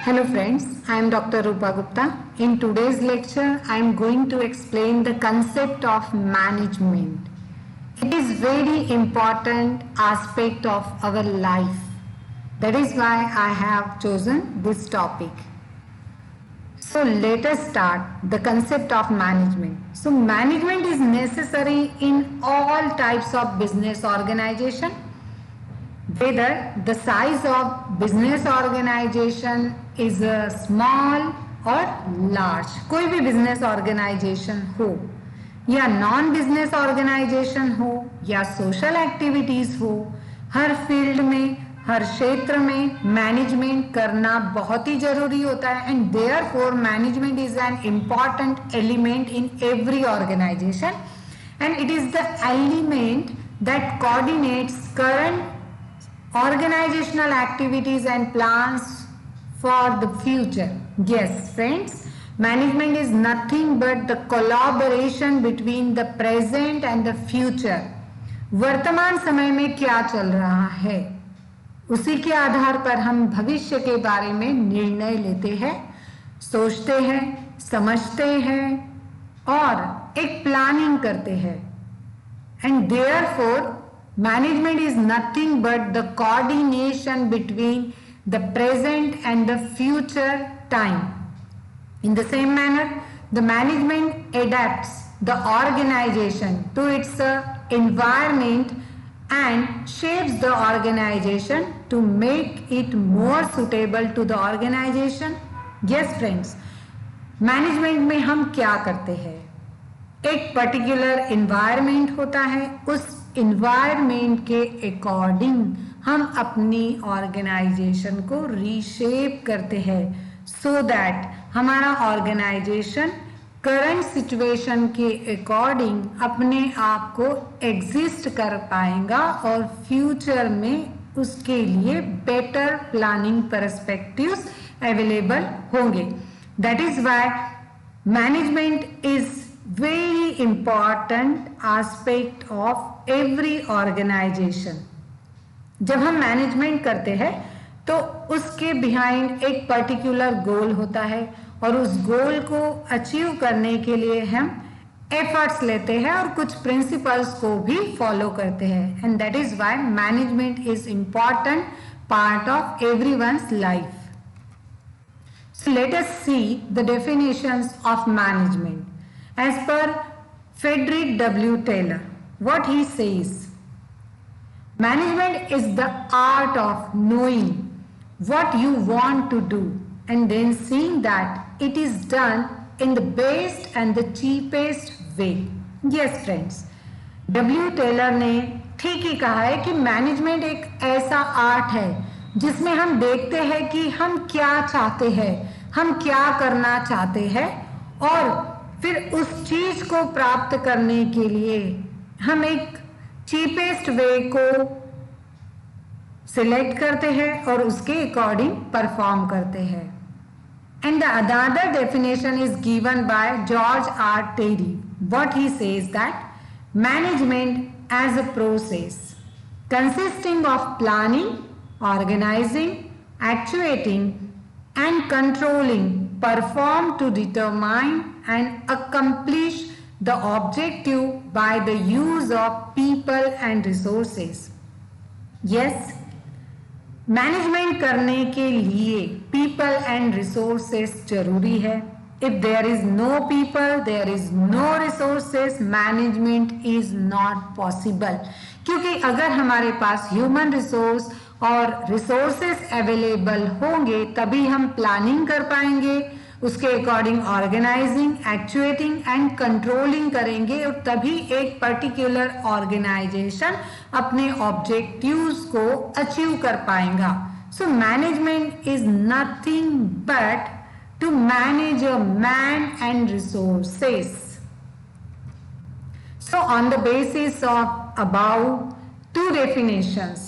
Hello friends, I am Dr. Rupa Gupta. In today's lecture, I am going to explain the concept of management. It is very important aspect of our life. That is why I have chosen this topic. So let us start the concept of management. So management is necessary in all types of business organization. Whether the size of business organization is small or large, कोई भी business organization हो या non business organisation हो या social activities हो, हर field में हर क्षेत्र में मैनेजमेंट करना बहुत ही जरूरी होता है and therefore management is an important element in every organization and it is the element that coordinates current organizational activities and plans for the future. Yes, friends, management is nothing but the collaboration between the present and the future. वर्तमान समय में क्या चल रहा है, उसी के आधार पर हम भविष्य के बारे में निर्णय लेते हैं, सोचते हैं, समझते हैं और एक प्लानिंग करते हैं. And therefore management is nothing but the coordination between the present and the future time. In the same manner, the management adapts the organization to its environment and shapes the organization to make it more suitable to the organization. Yes friends, management में हम क्या करते हैं, एक particular environment होता है, उस environment के अकॉर्डिंग हम अपनी ऑर्गेनाइजेशन को रीशेप करते हैं सो दैट हमारा ऑर्गेनाइजेशन करंट सिचुएशन के अकॉर्डिंग अपने आप को एग्जिस्ट कर पाएगा और फ्यूचर में उसके लिए बेटर प्लानिंग पर्सपेक्टिव्स अवेलेबल होंगे. That is why management is very important aspect of every organization. जब हम मैनेजमेंट करते हैं तो उसके बिहाइंड एक पर्टिकुलर गोल होता है और उस गोल को अचीव करने के लिए हम एफर्ट्स लेते हैं और कुछ प्रिंसिपल्स को भी फॉलो करते हैं and that is why management is important part of everyone's life. So let us see the definitions of management. As per Frederick W. Taylor, what he says, management is the art of knowing what you want to do and then seeing that it is done in the best and the cheapest way. Yes friends, W. Taylor ने ठीक ही कहा है कि management एक ऐसा art है जिसमें हम देखते हैं कि हम क्या चाहते हैं, हम क्या करना चाहते हैं और फिर उस चीज को प्राप्त करने के लिए हम एक चीपेस्ट वे को सिलेक्ट करते हैं और उसके अकॉर्डिंग परफॉर्म करते हैं. And the other definition is given by George R Terry. What he says that management as a process consisting of planning, organizing, actuating and controlling performed to determine and accomplish the objective by the use of people and resources. Yes, management करने के लिए people and resources जरूरी है. If there is no people, there is no resources, management is not possible. क्योंकि अगर हमारे पास human resource और रिसोर्सेस अवेलेबल होंगे तभी हम प्लानिंग कर पाएंगे, उसके according organizing, actuating and controlling करेंगे और तभी एक पर्टिकुलर ऑर्गेनाइजेशन अपने ऑब्जेक्टिव्स को अचीव कर पाएगा. So management is nothing but to manage a man and resources. So on the basis of above two definitions,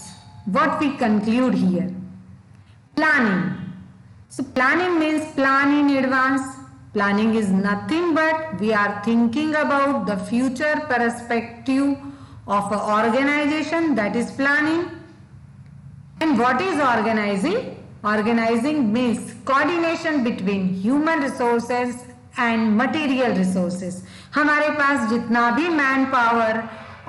what we conclude here? Planning. So planning means plan in advance. Planning is nothing but we are thinking about the future perspective of an organization, that is planning. And what is organizing? Organizing means coordination between human resources and material resources. हमारे पास जितना भी man power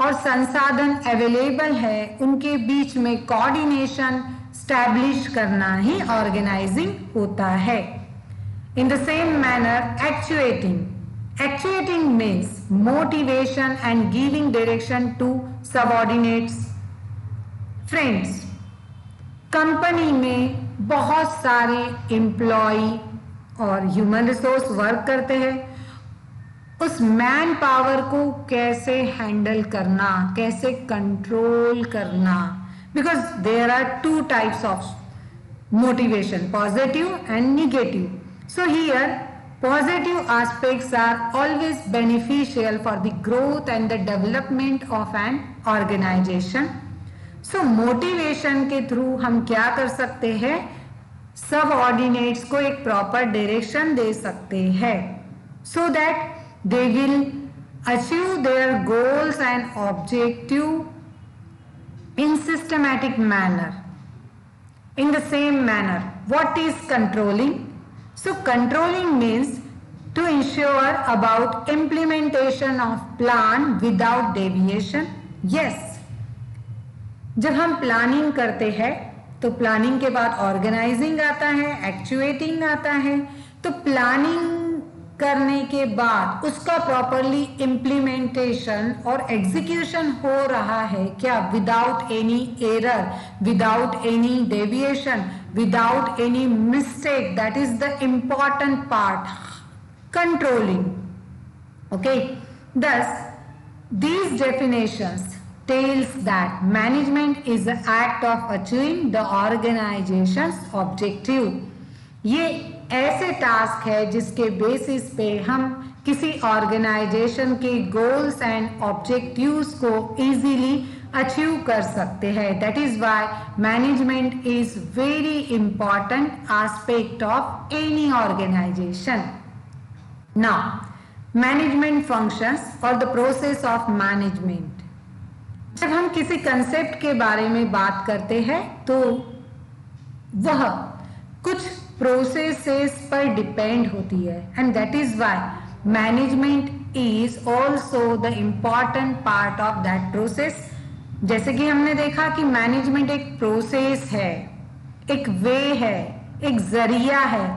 और संसाधन available है उनके बीच में coordination establish करना ही organising होता है. In the same manner, actuating means motivation and giving direction to subordinates. Friends, company में बहुत सारे एम्प्लॉय और ह्यूमन रिसोर्स वर्क करते हैं. उस मैन पावर को कैसे हैंडल करना, कैसे कंट्रोल करना, because there are two types of motivation, positive and negative. So here positive aspects are always beneficial for the growth and the development of an organization. So motivation के through हम क्या कर सकते हैं, subordinates को एक proper direction दे सकते हैं so that they will achieve their goals and objective in systematic manner. In the same manner, what is controlling? So controlling means to ensure about implementation of plan without deviation. Yes, जब हम planning करते हैं तो planning के बाद organising आता है, actuating आता है. तो प्लानिंग करने के बाद उसका प्रॉपरली इम्प्लीमेंटेशन और एग्जीक्यूशन हो रहा है क्या, without any error, without any deviation, without any mistake. That is the important part, controlling. Okay, thus these definitions tells that management is the act of achieving the organization's objective. ये ऐसे task है जिसके basis पे हम किसी organization के goals and objectives को easily achieve कर सकते हैं. That is why management is very important aspect of any organization. Now management functions और द प्रोसेस ऑफ मैनेजमेंट. जब हम किसी कंसेप्ट के बारे में बात करते हैं तो वह कुछ प्रोसेसेस पर डिपेंड होती है and that is why management is also the important part of that process. जैसे कि हमने देखा कि मैनेजमेंट एक प्रोसेस है, एक वे है, एक जरिया है.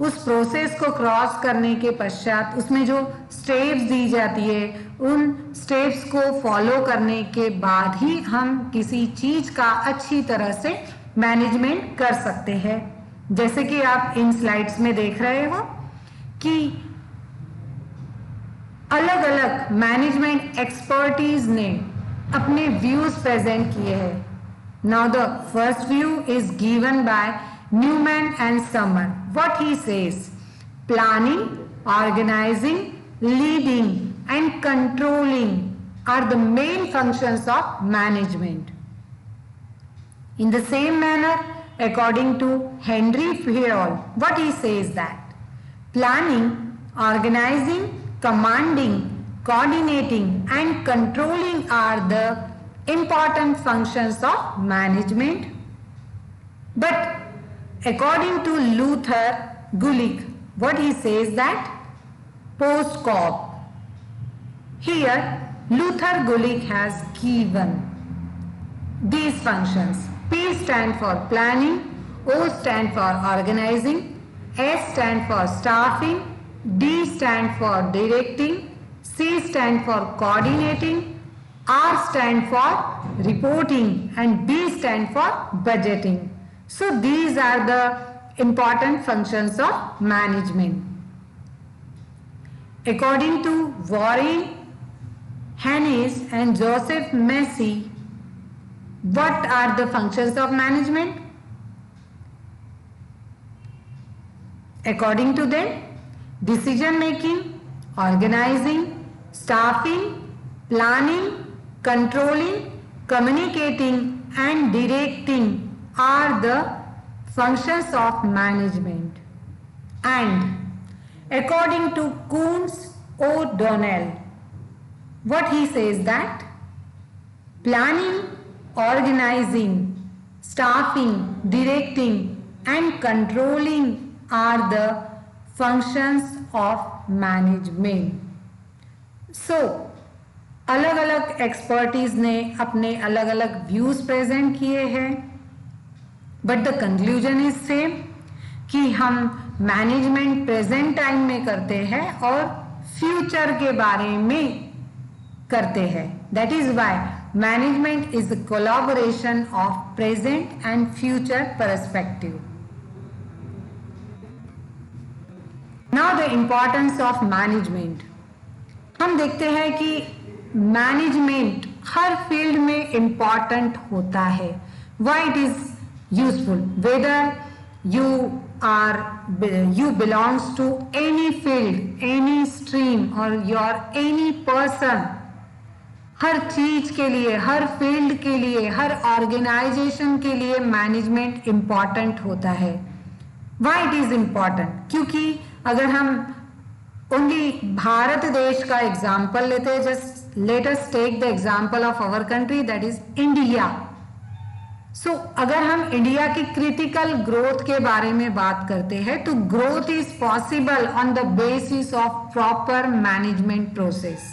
उस प्रोसेस को क्रॉस करने के पश्चात उसमें जो स्टेप्स दी जाती है उन स्टेप्स को फॉलो करने के बाद ही हम किसी चीज का अच्छी तरह से मैनेजमेंट कर सकते हैं. जैसे कि आप इन स्लाइड्स में देख रहे हो कि अलग अलग मैनेजमेंट एक्सपर्टीज ने अपने व्यूज प्रेजेंट किए हैं. Now the first view is given by Newman and Summer. What he says, planning, organizing, leading and controlling are the main functions of management. In the same manner, according to Henry Fayol, what he says that planning, organizing, commanding, coordinating and controlling are the important functions of management. But according to Luther Gulick, what he says that post-corp. Here Luther Gulick has given these functions. P stand for planning, O stand for organizing, S stand for staffing, D stand for directing, C stand for coordinating, R stand for reporting and B stand for budgeting. So these are the important functions of management. According to Warren Hannes and Joseph Massey, what are the functions of management? According to them, decision making, organizing, staffing, planning, controlling, communicating and directing are the functions of management. And according to Coons O'Donnell, what he says that planning, organizing, staffing, directing and controlling are the functions of management. So, अलग अलग expertise ने अपने अलग अलग views present किए हैं, but the conclusion is same कि हम मैनेजमेंट प्रेजेंट टाइम में करते हैं और फ्यूचर के बारे में करते हैं. That is why management is the collaboration of present and future perspective. Now the importance of management. हम देखते हैं कि मैनेजमेंट हर फील्ड में इंपॉर्टेंट होता है. Why it is useful, whether you belongs to any field, any stream or your any person. हर चीज के लिए, हर फील्ड के लिए, हर ऑर्गेनाइजेशन के लिए मैनेजमेंट इंपॉर्टेंट होता है. Why it is important? क्योंकि अगर हम ओनली भारत देश का एग्जाम्पल लेते हैं, just let us take the example of our country, that is India. So अगर हम इंडिया की क्रिटिकल ग्रोथ के बारे में बात करते हैं तो growth is possible on the basis of proper management process.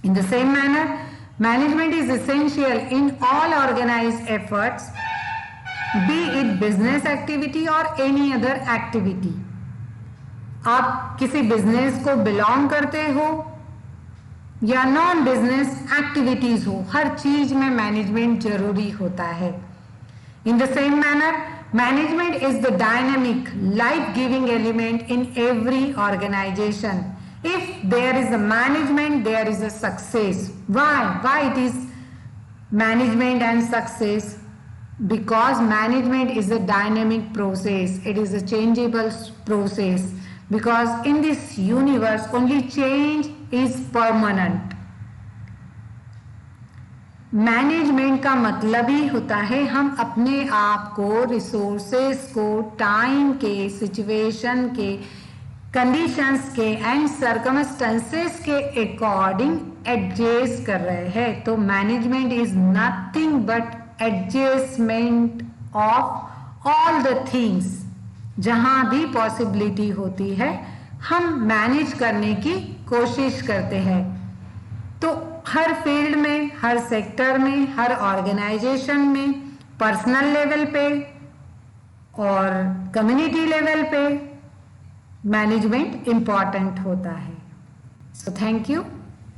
In the same manner management is essential in all organized efforts, be it business activity और एनी अदर एक्टिविटी. आप किसी बिजनेस को बिलोंग करते हो या नॉन बिजनेस एक्टिविटीज हो, हर चीज में मैनेजमेंट जरूरी होता है. In the same manner management is the dynamic life giving element in every organization. If there is a management there is a success. Why it is management and success? Because management is a dynamic process, it is a changeable process, because in this universe only change is permanent. Management का मतलब ही होता है हम अपने आप को, resources को time के, सिचुएशन के, कंडीशंस के एंड सर्कमस्टेंसेस के अकॉर्डिंग एडजस्ट कर रहे हैं. तो management is nothing but adjustment of all the things. जहां भी पॉसिबिलिटी होती है हम मैनेज करने की कोशिश करते हैं. तो हर फील्ड में, हर सेक्टर में, हर ऑर्गेनाइजेशन में, पर्सनल लेवल पे और कम्युनिटी लेवल पे मैनेजमेंट इंपॉर्टेंट होता है. So thank you.